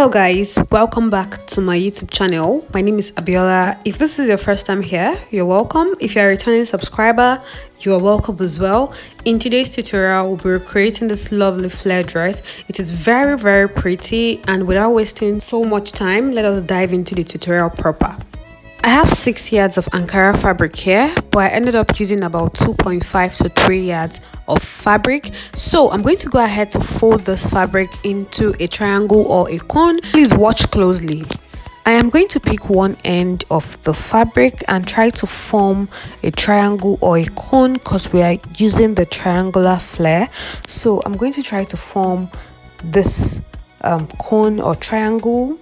Hello guys, welcome back to my YouTube channel. My name is Abiola. If this is your first time here, you're welcome. If you're a returning subscriber, you are welcome as well. In today's tutorial, we'll be recreating this lovely flare dress. It is very pretty, and without wasting so much time, let us dive into the tutorial proper. I have 6 yards of Ankara fabric here, but I ended up using about 2.5 to 3 yards of fabric. So I'm going to go ahead to fold this fabric into a triangle or a cone. Please watch closely. I am going to pick one end of the fabric and try to form a triangle or a cone because we are using the triangular flare. So I'm going to try to form this cone or triangle.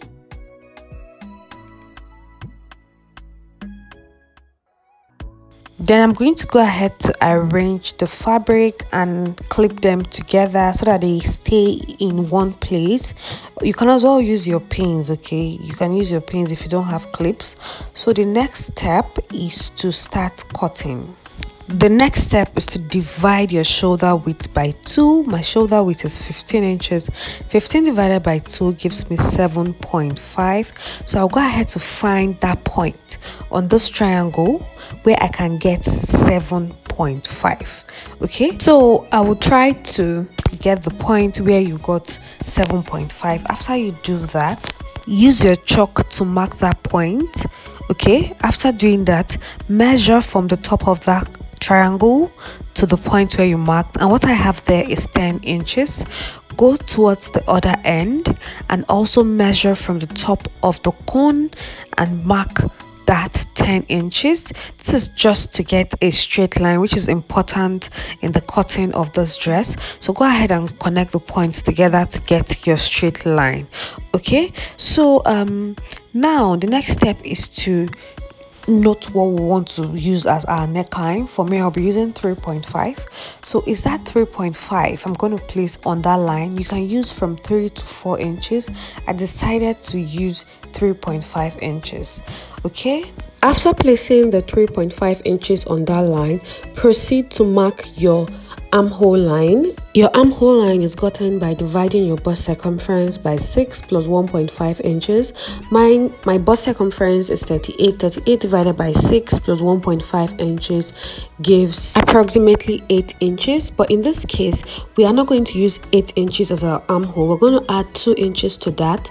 Then I'm going to go ahead to arrange the fabric and clip them together so that they stay in one place. You can as well use your pins, okay? You can use your pins if you don't have clips. So the next step is to start cutting. The next step is to divide your shoulder width by 2. My shoulder width is 15 inches. 15 divided by 2 gives me 7.5. So I'll go ahead to find that point on this triangle where I can get 7.5. Okay, so I will try to get the point where you got 7.5. After you do that, use your chalk to mark that point. Okay, after doing that, measure from the top of that triangle to the point where you marked, and what I have there is 10 inches. Go towards the other end and also measure from the top of the cone and mark that 10 inches. This is just to get a straight line, which is important in the cutting of this dress. So go ahead and connect the points together to get your straight line. Okay, so now the next step is to note what we want to use as our neckline. For me, I'll be using 3.5. So is that 3.5 I'm going to place on that line? You can use from 3 to 4 inches. I decided to use 3.5 inches. Okay, after placing the 3.5 inches on that line, proceed to mark your armhole line. Your armhole line is gotten by dividing your bust circumference by 6 plus 1.5 inches. My bust circumference is 38. 38 divided by 6 plus 1.5 inches gives approximately 8 inches. But in this case, we are not going to use 8 inches as our armhole. We're going to add 2 inches to that,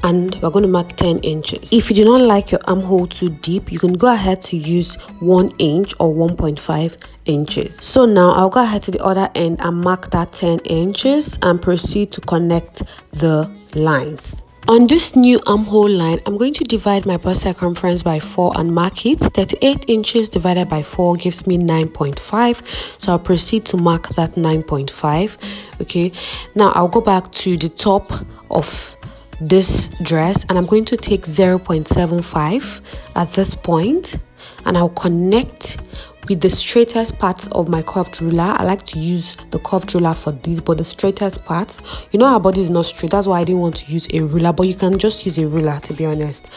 and we're going to mark 10 inches. If you do not like your armhole too deep, you can go ahead to use 1 inch or 1.5 inches. So now I'll go ahead to the other end and mark that 10 inches and proceed to connect the lines. On this new armhole line, I'm going to divide my bust circumference by 4 and mark it. 38 inches divided by 4 gives me 9.5. So I'll proceed to mark that 9.5. Okay, now I'll go back to the top of this dress and I'm going to take 0.75 at this point, and I'll connect with the straightest part of my curved ruler. I like to use the curved ruler for this, but the straightest part, you know, our body is not straight, that's why I didn't want to use a ruler, but you can just use a ruler, to be honest.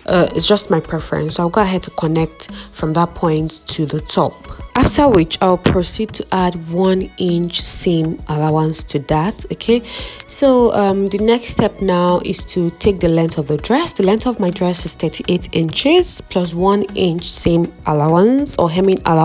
It's just my preference. So I'll go ahead to connect from that point to the top, after which I'll proceed to add 1 inch seam allowance to that. Okay, so the next step now is to take the length of the dress. The length of my dress is 38 inches plus 1 inch seam allowance or hemming allowance.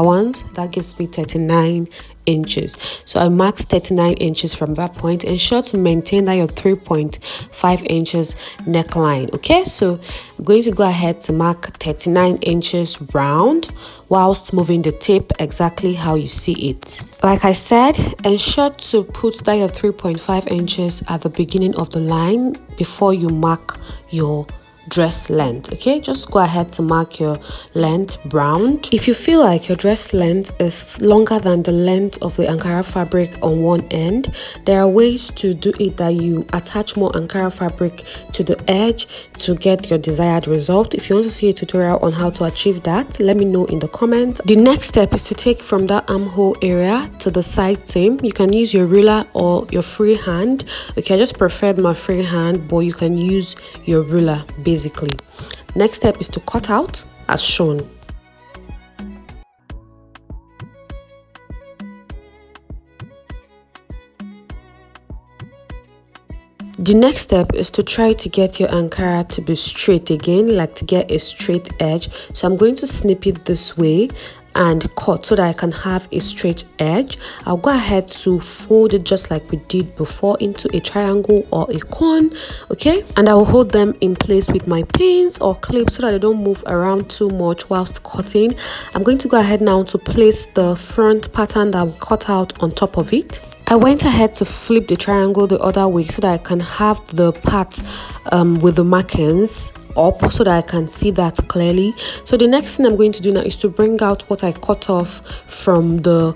That gives me 39 inches. So I marked 39 inches from that point. Ensure to maintain that your 3.5 inches neckline. Okay, so I'm going to go ahead to mark 39 inches round whilst moving the tape exactly how you see it. Like I said, ensure to put that your 3.5 inches at the beginning of the line before you mark your dress length. Okay, just go ahead to mark your length round. If you feel like your dress length is longer than the length of the Ankara fabric on one end, there are ways to do it that you attach more Ankara fabric to the edge to get your desired result. If you want to see a tutorial on how to achieve that, let me know in the comments. The next step is to take from that armhole area to the side seam. You can use your ruler or your free hand. Okay, I just preferred my free hand, but you can use your ruler basically. Next step is to cut out as shown. The next step is to try to get your Ankara to be straight again, like to get a straight edge. So I'm going to snip it this way and cut so that I can have a straight edge. I'll go ahead to fold it just like we did before into a triangle or a cone, okay? And I will hold them in place with my pins or clips so that they don't move around too much whilst cutting. I'm going to go ahead now to place the front pattern that we cut out on top of it. I went ahead to flip the triangle the other way so that I can have the part with the markings up so that I can see that clearly. So the next thing I'm going to do now is to bring out what I cut off from the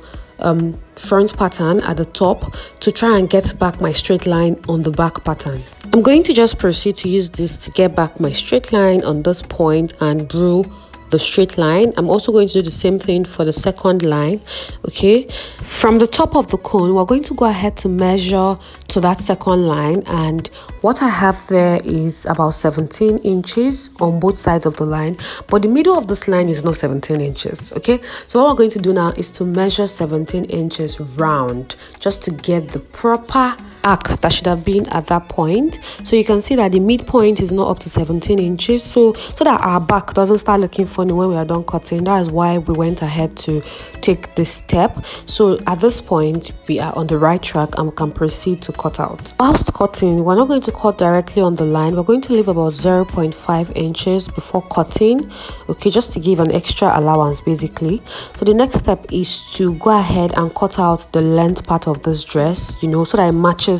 front pattern at the top to try and get back my straight line on the back pattern. I'm going to just proceed to use this to get back my straight line on this point and brew the straight line. I'm also going to do the same thing for the second line, okay? From the top of the cone, we're going to go ahead to measure to that second line, and what I have there is about 17 inches on both sides of the line, but the middle of this line is not 17 inches, okay? So what we're going to do now is to measure 17 inches round just to get the proper arc that should have been at that point. So you can see that the midpoint is not up to 17 inches, so that our back doesn't start looking funny when we are done cutting. That is why we went ahead to take this step. So at this point we are on the right track and we can proceed to cut out. Whilst cutting, we're not going to cut directly on the line. We're going to leave about 0.5 inches before cutting, okay, just to give an extra allowance basically. So the next step is to go ahead and cut out the length part of this dress, you know, so that it matches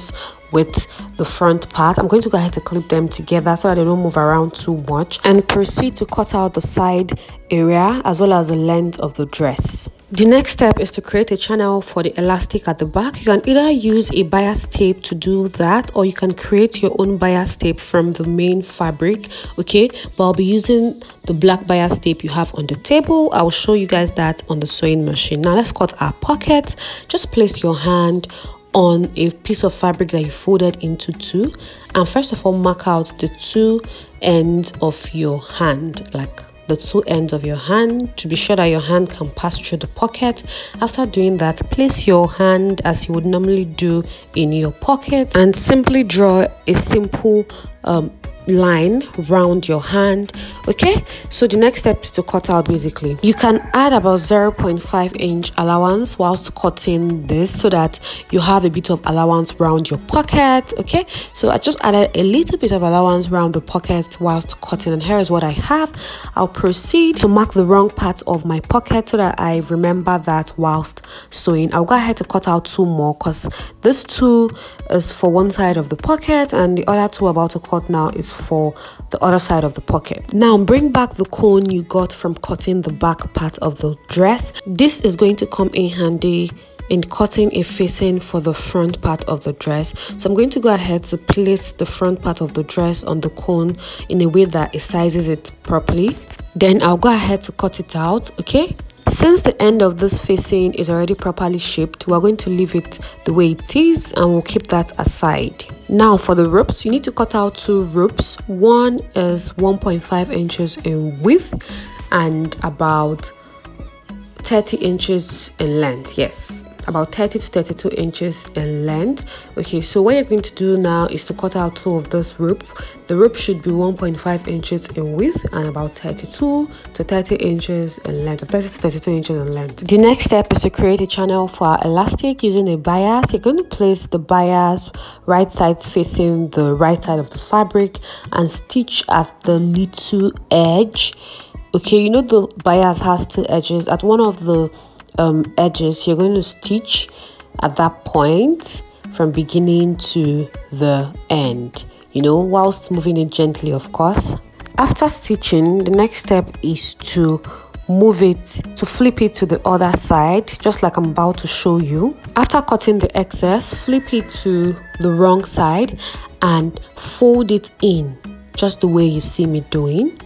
with the front part. I'm going to go ahead to clip them together so that they don't move around too much, and proceed to cut out the side area as well as the length of the dress. The next step is to create a channel for the elastic at the back. You can either use a bias tape to do that, or you can create your own bias tape from the main fabric, okay? But I'll be using the black bias tape you have on the table. I will show you guys that on the sewing machine. Now let's cut our pocket. Just place your hand on a piece of fabric that you folded into two, and first of all mark out the two ends of your hand, like the two ends of your hand, to be sure that your hand can pass through the pocket. After doing that, place your hand as you would normally do in your pocket and simply draw a simple line round your hand, okay? So the next step is to cut out. Basically you can add about 0.5 inch allowance whilst cutting this so that you have a bit of allowance around your pocket, okay? So I just added a little bit of allowance around the pocket whilst cutting, and here is what I have. I'll proceed to mark the wrong part of my pocket so that I remember that whilst sewing. I'll go ahead to cut out two more because this two is for one side of the pocket and the other two about to cut now is for the other side of the pocket. Now bring back the cone you got from cutting the back part of the dress. This is going to come in handy in cutting a facing for the front part of the dress. So I'm going to go ahead to place the front part of the dress on the cone in a way that it sizes it properly. Then I'll go ahead to cut it out, okay? Since the end of this facing is already properly shaped, we're going to leave it the way it is and we'll keep that aside. Now for the ropes, you need to cut out two ropes. One is 1.5 inches in width and about 30 inches in length. Yes, about 30 to 32 inches in length. Okay, so what you're going to do now is to cut out two of this rope. The rope should be 1.5 inches in width and about 32 to 30 inches in length, or 30 to 32 inches in length. The next step is to create a channel for our elastic using a bias. You're going to place the bias right sides facing the right side of the fabric and stitch at the little edge. Okay, you know the bias has two edges. At one of the edges, you're going to stitch at that point from beginning to the end, you know, whilst moving it gently, of course. After stitching, the next step is to move it, to flip it to the other side, just like I'm about to show you. After cutting the excess, flip it to the wrong side and fold it in just the way you see me doing.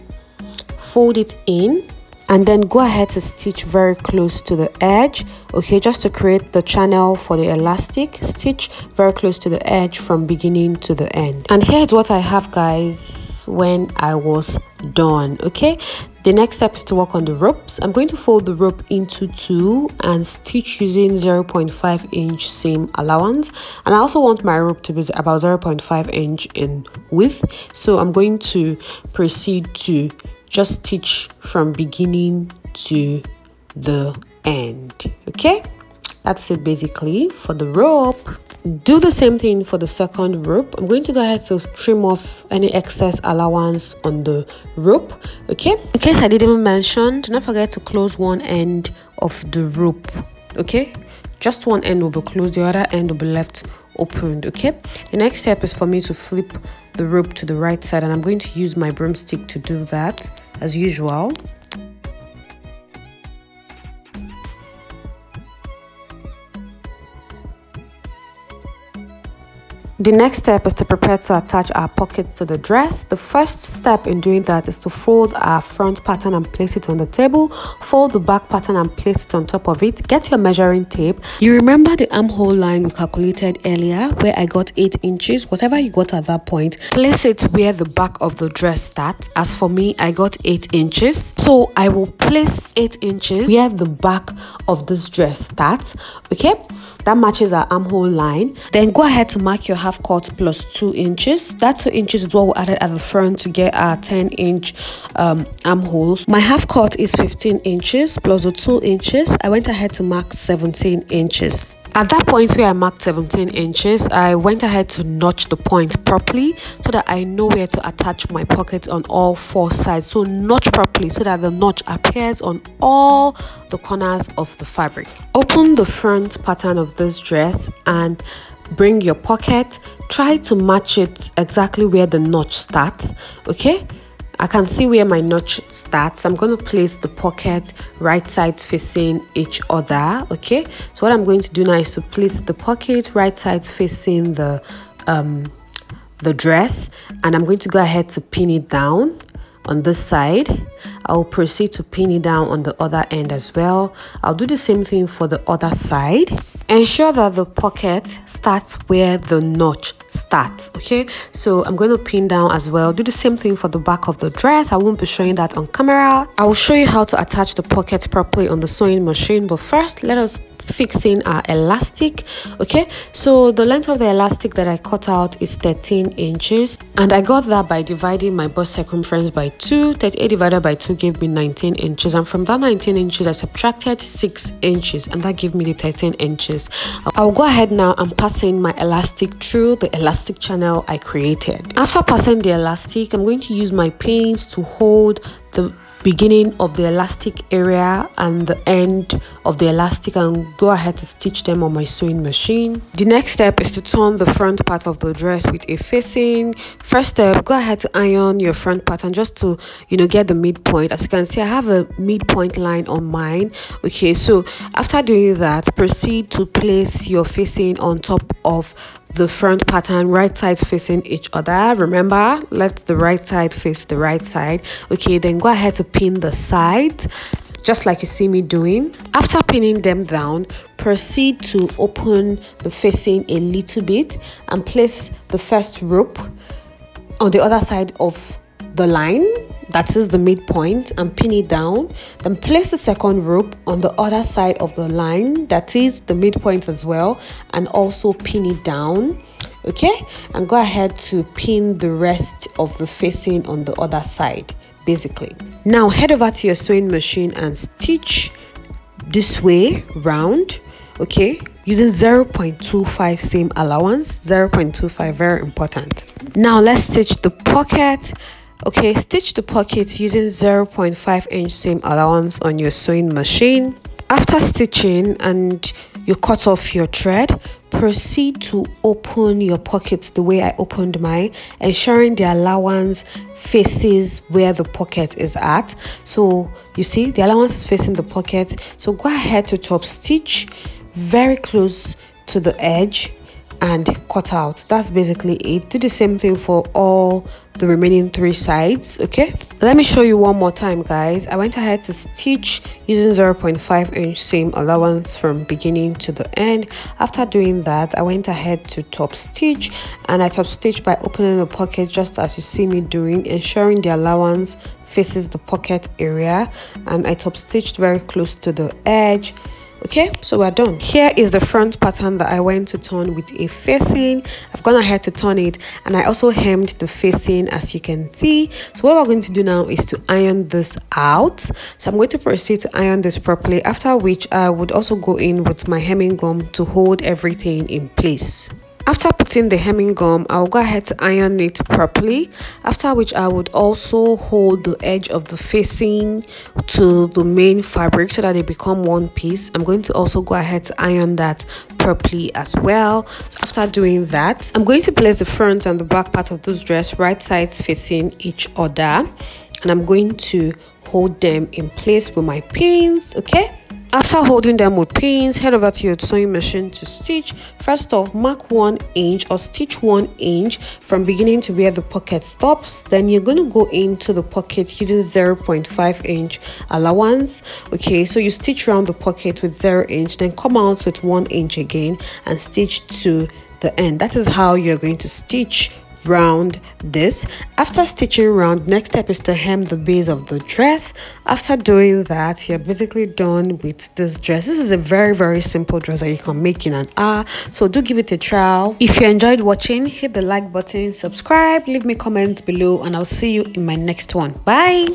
Fold it in and then go ahead to stitch very close to the edge. Okay, just to create the channel for the elastic, stitch very close to the edge from beginning to the end. And here's what I have, guys, when I was done. Okay, the next step is to work on the ropes. I'm going to fold the rope into two and stitch using 0.5 inch seam allowance, and I also want my rope to be about 0.5 inch in width, so I'm going to proceed to just stitch from beginning to the end. Okay, that's it basically for the rope. Do the same thing for the second rope. I'm going to go ahead to trim off any excess allowance on the rope. Okay, in case I didn't mention, do not forget to close one end of the rope. Okay, just one end will be closed, the other end will be left opened. Okay, the next step is for me to flip the rope to the right side, and I'm going to use my broomstick to do that as usual. The next step is to prepare to attach our pockets to the dress. The first step in doing that is to fold our front pattern and place it on the table. Fold the back pattern and place it on top of it. Get your measuring tape. You remember the armhole line we calculated earlier where I got 8 inches? Whatever you got at that point, place it where the back of the dress starts. As for me, I got 8 inches. So I will place 8 inches where the back of this dress starts. Okay, that matches our armhole line. Then go ahead to mark your half cut plus 2 inches. That 2 inches is what we added at the front to get our 10-inch armholes. My half cut is 15 inches plus the 2 inches. I went ahead to mark 17 inches. At that point where I marked 17 inches, I went ahead to notch the point properly so that I know where to attach my pockets on all 4 sides. So notch properly so that the notch appears on all the corners of the fabric. Open the front pattern of this dress and bring your pocket. Try to match it exactly where the notch starts. Okay, I can see where my notch starts. I'm going to place the pocket right sides facing each other. Okay, so what I'm going to do now is to place the pocket right sides facing the dress, and I'm going to go ahead to pin it down on this side. I'll proceed to pin it down on the other end as well. I'll do the same thing for the other side. Ensure that the pocket starts where the notch starts. Okay, so I'm going to pin down as well. Do the same thing for the back of the dress. I won't be showing that on camera. I will show you how to attach the pocket properly on the sewing machine, but first let us fixing our elastic. Okay, so the length of the elastic that I cut out is 13 inches, and I got that by dividing my bust circumference by 2. 38 divided by 2 gave me 19 inches, and from that 19 inches I subtracted 6 inches, and that gave me the 13 inches. I'll go ahead now and pass in my elastic through the elastic channel I created. After passing the elastic, I'm going to use my pins to hold the beginning of the elastic area and the end of the elastic and go ahead to stitch them on my sewing machine. The next step is to turn the front part of the dress with a facing. First step, go ahead to iron your front pattern just to get the midpoint. As you can see, I have a midpoint line on mine. Okay, so after doing that, proceed to place your facing on top of the front pattern, right sides facing each other. Remember, let the right side face the right side. Okay, then go ahead to pin the sides just like you see me doing. After pinning them down, proceed to open the facing a little bit and place the first rope on the other side of the line, that is the midpoint, and pin it down. Then place the second rope on the other side of the line, that is the midpoint as well, and also pin it down. Okay, and go ahead to pin the rest of the facing on the other side basically. Now head over to your sewing machine and stitch this way round. Okay, using 0.25 seam allowance. 0.25, very important. Now let's stitch the pocket. Okay, stitch the pocket using 0.5 inch seam allowance on your sewing machine. After stitching and you cut off your thread, proceed to open your pocket the way I opened mine, ensuring the allowance faces where the pocket is at. So you see the allowance is facing the pocket, so go ahead to top stitch very close to the edge. and cut out. That's basically it. Do the same thing for all the remaining 3 sides. Okay, let me show you one more time, guys. I went ahead to stitch using 0.5 inch seam allowance from beginning to the end. After doing that, I went ahead to top stitch, and I top stitch by opening the pocket just as you see me doing, ensuring the allowance faces the pocket area, and I top stitched very close to the edge. Okay, so we're done. Here is the front pattern that I went to turn with a facing. I've gone ahead to turn it, and I also hemmed the facing, as you can see. So what we're going to do now is to iron this out. So I'm going to proceed to iron this properly, after which I would also go in with my hemming gum to hold everything in place. After putting the hemming gum, I'll go ahead to iron it properly, after which I would also hold the edge of the facing to the main fabric so that they become one piece. I'm going to also go ahead to iron that properly as well. After doing that, I'm going to place the front and the back part of this dress right sides facing each other, and I'm going to hold them in place with my pins. Okay, after holding them with pins, head over to your sewing machine to stitch. First off, mark 1 inch or stitch 1 inch from beginning to where the pocket stops. Then you're going to go into the pocket using 0.5 inch allowance. Okay, so you stitch around the pocket with 0 inch, then come out with 1 inch again and stitch to the end. That is how you're going to stitch round this. After stitching round, next step is to hem the base of the dress. After doing that, you're basically done with this dress. This is a very simple dress that you can make in an hour, so do give it a try. If you enjoyed watching, hit the like button, subscribe, leave me comments below, and I'll see you in my next one. Bye.